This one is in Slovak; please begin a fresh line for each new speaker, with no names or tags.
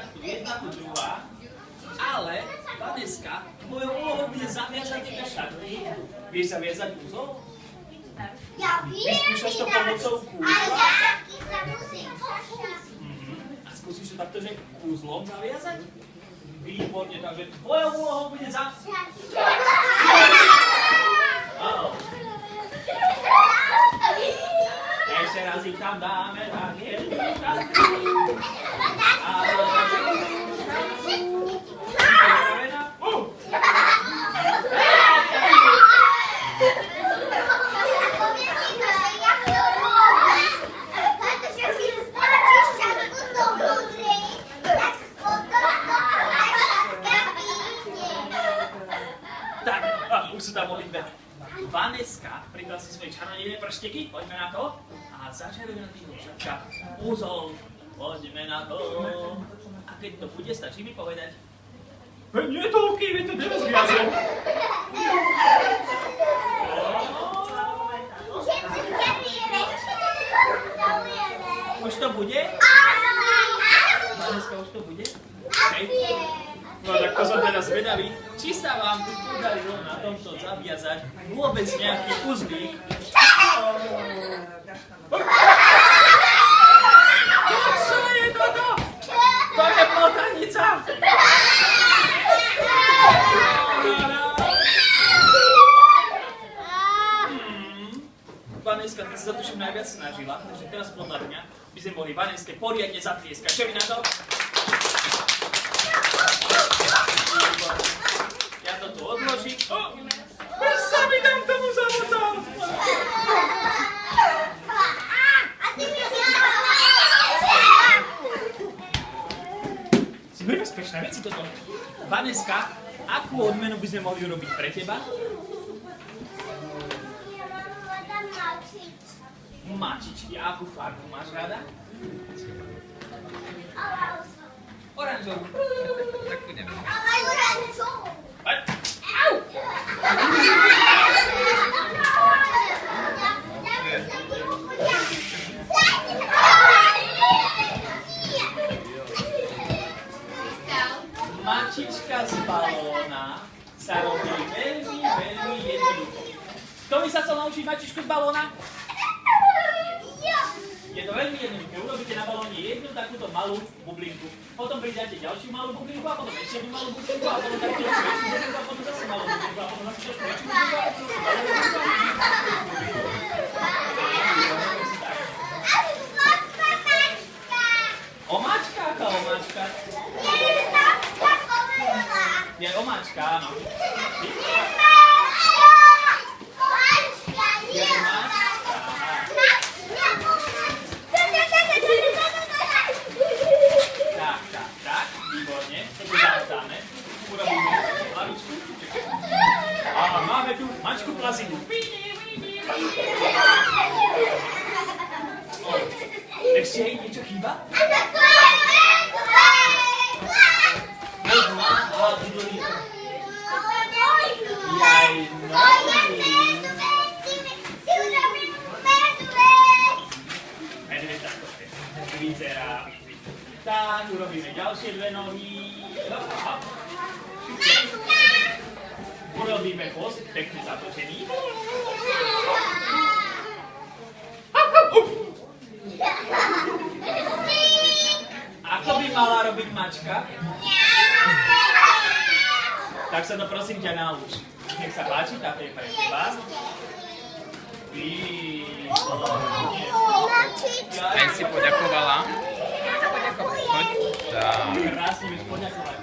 Tak, tu jedna, tu druhá. Ale, Vaneska, tvojou úlohou bude zaviazať tie šatky. Vieš zaviazať úzol?
Ja viem,
Vyskúšaš to pomocou kúzla?
ale ja šatky sa musím
A skúsiš to takto, že kúzlom zaviazať? Výborne, takže tvojou úlohou bude Áno. Ešte raz ich tam dáme, tak je. Tak, už sú tam obidve. Vaneska, priprav si svoje čarodejné pršteky, poďme na to. A začaruj na tých šačkách. Úzol, poďme na to. A keď to bude, stačí mi povedať. Nie toľký, veď to nerozviažem. Už to bude? Vaneska, už to bude? Hej. No tak to som teda zvedavý, či sa vám tu podarilo na tomto zaviazať vôbec nejaký uzlík. Čo je toto? To je plotanica! Vaneska, ty si sa tuším najviac snažila, takže teraz podľa mňa by sme mohli Vaneske poriadne zatlieskať. Čo vy na to? Ja to tu odložím. Už sa mi tam tomu zamotal. Si nebezpečné veci toto. Vaneska, akú odmenu by sme mohli urobiť pre teba? Mačičky. A akú farbu máš rada? Oranžovú.
Tak budeme.
Mačička z balóna sa robí veľmi, veľmi jednoducho. Kto by sa chcel naučiť mačičku z balóna? Je to veľmi jednoduché. Urobíte na balóne jednu takúto malú bublinku. Potom pridáte ďalšiu malú bublinku a potom ešte jednu malú bublinku a potom takú väčšiu bublinku a potom zase malú bublinku a potom zase trošku väčšiu bublinku a potom zase malú bublinku. Omáčka? Aká omáčka? Je omáčka, áno. Je omáčka. Tak, výborne. Toto zamotáme. Urobíme hlavičku. A máme tu mačku plazinu. Ešte jej niečo chýba? Vyzerá. Tak, urobíme ďalšie dve nohy. Urobíme chvost, pekne zatočený. Ako by mala robiť mačka? Tak sa to prosím ťa nauč. Nech sa páči, táto je pre teba.
Aj si poďakovala. Poď. Tak.
Krásne mi poďakovať.